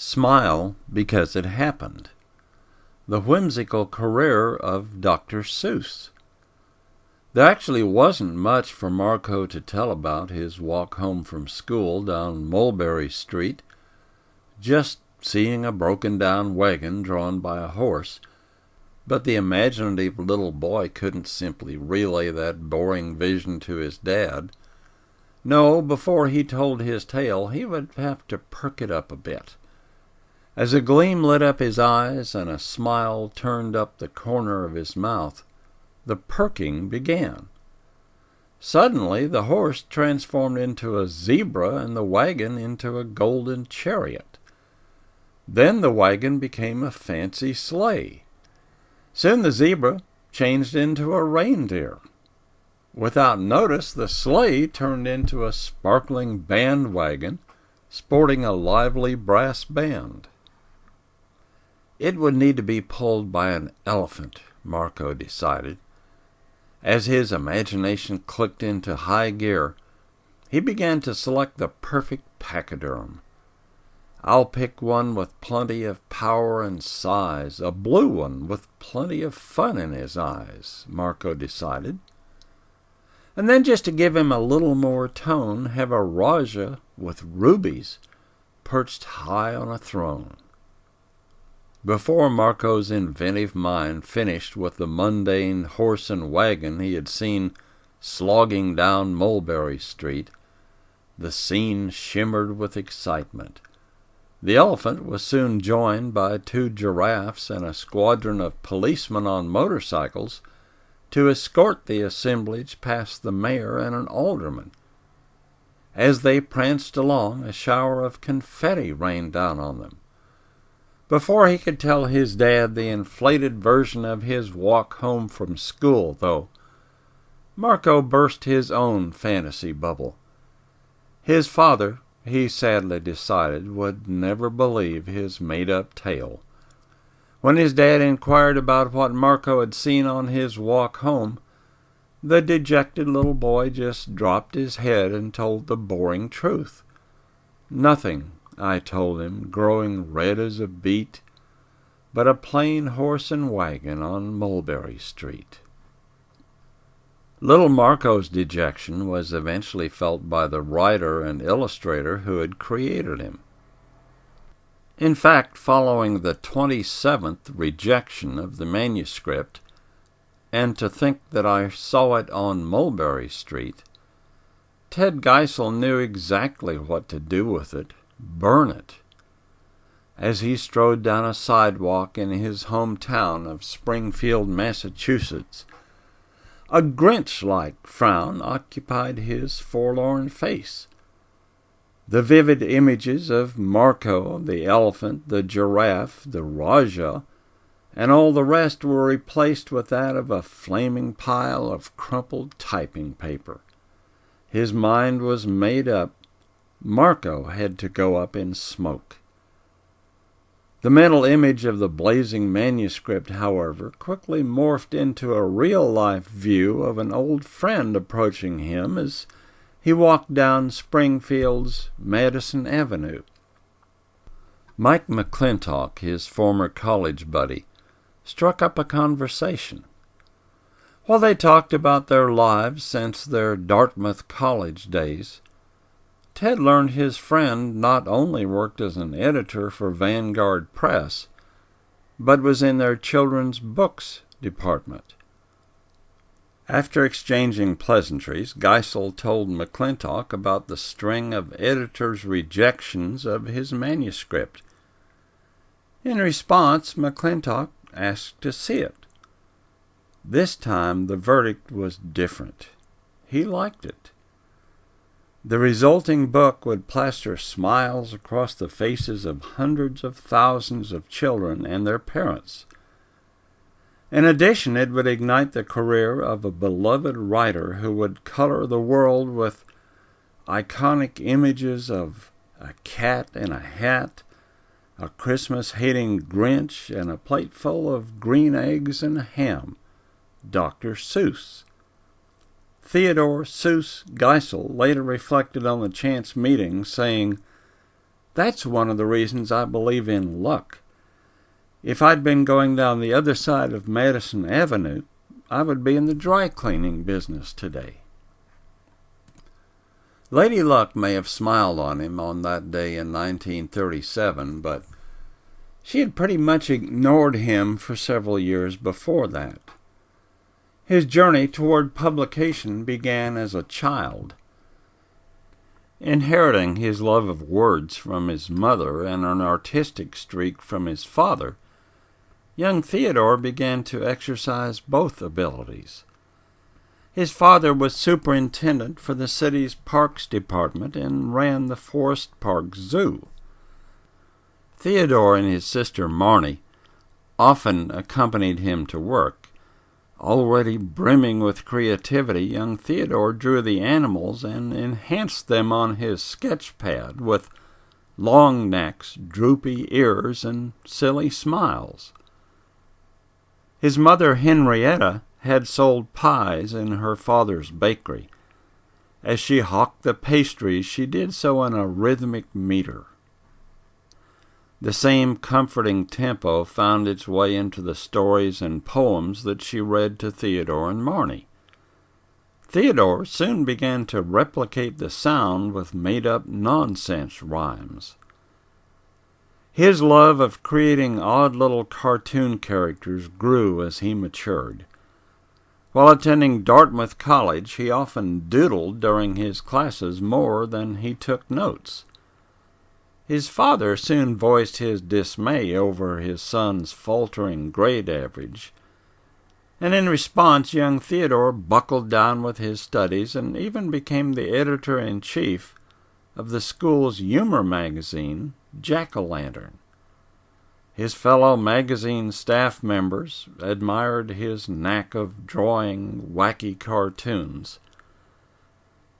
Smile because it happened. The whimsical career of Dr. Seuss. There actually wasn't much for Marco to tell about his walk home from school down Mulberry Street, just seeing a broken-down wagon drawn by a horse. But the imaginative little boy couldn't simply relay that boring vision to his dad. No, before he told his tale, he would have to perk it up a bit. As a gleam lit up his eyes and a smile turned up the corner of his mouth, the perking began. Suddenly the horse transformed into a zebra and the wagon into a golden chariot. Then the wagon became a fancy sleigh. Soon the zebra changed into a reindeer. Without notice, the sleigh turned into a sparkling bandwagon, sporting a lively brass band. It would need to be pulled by an elephant, Marco decided. As his imagination clicked into high gear, he began to select the perfect pachyderm. I'll pick one with plenty of power and size, a blue one with plenty of fun in his eyes, Marco decided. And then, just to give him a little more tone, have a Raja with rubies perched high on a throne. Before Marco's inventive mind finished with the mundane horse and wagon he had seen slogging down Mulberry Street, the scene shimmered with excitement. The elephant was soon joined by 2 giraffes and a squadron of policemen on motorcycles to escort the assemblage past the mayor and an alderman. As they pranced along, a shower of confetti rained down on them. Before he could tell his dad the inflated version of his walk home from school, though, Marco burst his own fantasy bubble. His father, he sadly decided, would never believe his made-up tale. When his dad inquired about what Marco had seen on his walk home, the dejected little boy just dropped his head and told the boring truth. "Nothing," I told him, growing red as a beet, "but a plain horse and wagon on Mulberry Street." Little Marco's dejection was eventually felt by the writer and illustrator who had created him. In fact, following the 27th rejection of the manuscript, and to think that I saw it on Mulberry Street, Ted Geisel knew exactly what to do with it. Burn it. As he strode down a sidewalk in his hometown of Springfield, Massachusetts, a Grinch-like frown occupied his forlorn face. The vivid images of Marco, the elephant, the giraffe, the Raja, and all the rest were replaced with that of a flaming pile of crumpled typing paper. His mind was made up. Marco had to go up in smoke. The mental image of the blazing manuscript, however, quickly morphed into a real-life view of an old friend approaching him as he walked down Springfield's Madison Avenue. Mike McClintock, his former college buddy, struck up a conversation. While they talked about their lives since their Dartmouth college days, Ted learned his friend not only worked as an editor for Vanguard Press, but was in their children's books department. After exchanging pleasantries, Geisel told McClintock about the string of editors' rejections of his manuscript. In response, McClintock asked to see it. This time the verdict was different. He liked it. The resulting book would plaster smiles across the faces of hundreds of thousands of children and their parents. In addition, it would ignite the career of a beloved writer who would color the world with iconic images of a cat in a hat, a Christmas-hating Grinch, and a plate full of green eggs and ham. Dr. Seuss. Theodore Seuss Geisel later reflected on the chance meeting, saying, That's one of the reasons I believe in luck. If I'd been going down the other side of Madison Avenue, I would be in the dry cleaning business today. Lady Luck may have smiled on him on that day in 1937, but she had pretty much ignored him for several years before that. His journey toward publication began as a child. Inheriting his love of words from his mother and an artistic streak from his father, young Theodore began to exercise both abilities. His father was superintendent for the city's parks department and ran the Forest Park Zoo. Theodore and his sister Marnie often accompanied him to work. Already brimming with creativity, young Theodore drew the animals and enhanced them on his sketch pad with long necks, droopy ears, and silly smiles. His mother, Henrietta, had sold pies in her father's bakery. As she hawked the pastries, she did so in a rhythmic meter. The same comforting tempo found its way into the stories and poems that she read to Theodore and Marnie. Theodore soon began to replicate the sound with made-up nonsense rhymes. His love of creating odd little cartoon characters grew as he matured. While attending Dartmouth College, he often doodled during his classes more than he took notes. His father soon voiced his dismay over his son's faltering grade average, and in response young Theodore buckled down with his studies and even became the editor-in-chief of the school's humor magazine, Jack-o'-lantern. His fellow magazine staff members admired his knack of drawing wacky cartoons.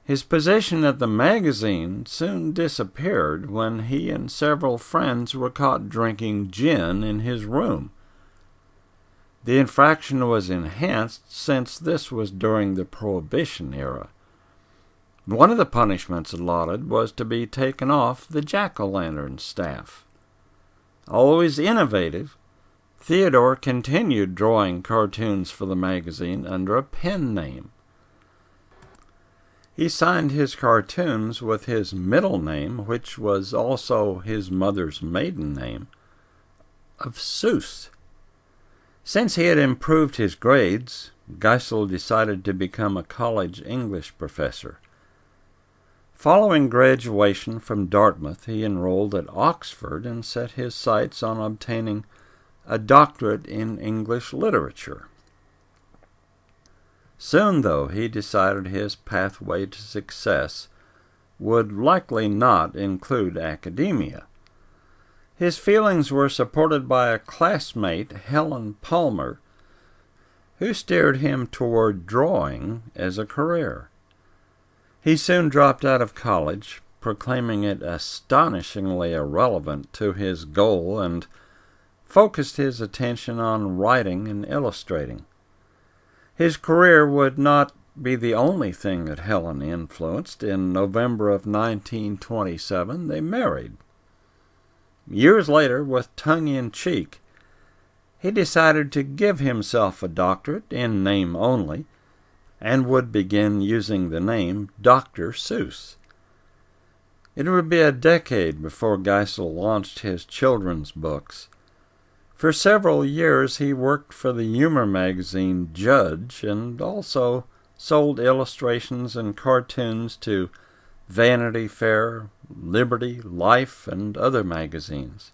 His position at the magazine soon disappeared when he and several friends were caught drinking gin in his room. The infraction was enhanced since this was during the Prohibition era. One of the punishments allotted was to be taken off the Jack-o'-lantern staff. Always innovative, Theodore continued drawing cartoons for the magazine under a pen name. He signed his cartoons with his middle name, which was also his mother's maiden name, of Seuss. Since he had improved his grades, Geisel decided to become a college English professor. Following graduation from Dartmouth, he enrolled at Oxford and set his sights on obtaining a doctorate in English literature. Soon, though, he decided his pathway to success would likely not include academia. His feelings were supported by a classmate, Helen Palmer, who steered him toward drawing as a career. He soon dropped out of college, proclaiming it astonishingly irrelevant to his goal, and focused his attention on writing and illustrating. His career would not be the only thing that Helen influenced. In November of 1927, they married. Years later, with tongue-in-cheek, he decided to give himself a doctorate in name only, and would begin using the name Dr. Seuss. It would be a decade before Geisel launched his children's books. For several years he worked for the humor magazine Judge and also sold illustrations and cartoons to Vanity Fair, Liberty, Life, and other magazines.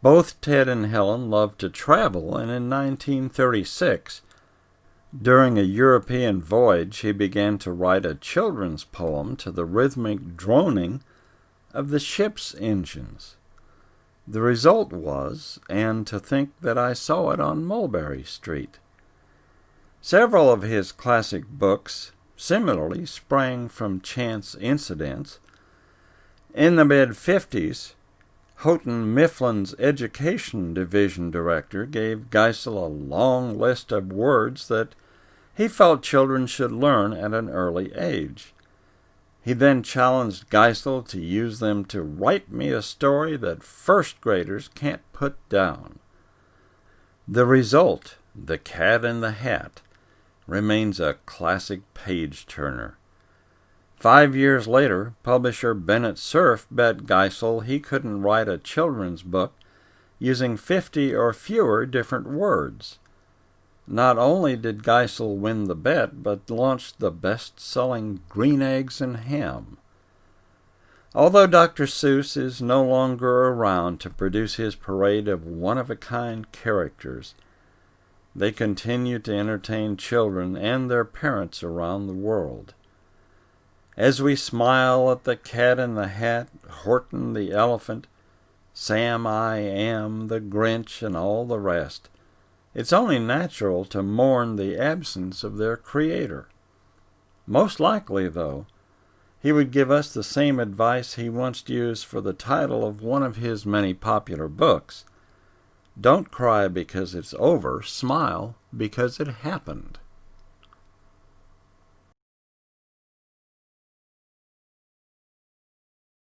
Both Ted and Helen loved to travel, and in 1936, during a European voyage, he began to write a children's poem to the rhythmic droning of the ship's engines. The result was, "And to think that I saw it on Mulberry Street." Several of his classic books similarly sprang from chance incidents. In the mid-50s, Houghton Mifflin's education division director gave Geisel a long list of words that he felt children should learn at an early age. He then challenged Geisel to use them to write me a story that first graders can't put down. The result, The Cat in the Hat, remains a classic page-turner. 5 years later, publisher Bennett Cerf bet Geisel he couldn't write a children's book using 50 or fewer different words. Not only did Geisel win the bet, but launched the best-selling Green Eggs and Ham. Although Dr. Seuss is no longer around to produce his parade of one-of-a-kind characters, they continue to entertain children and their parents around the world. As we smile at the Cat in the Hat, Horton the Elephant, Sam I Am, the Grinch, and all the rest, it's only natural to mourn the absence of their creator. Most likely, though, he would give us the same advice he once used for the title of one of his many popular books: "Don't cry because it's over, smile because it happened."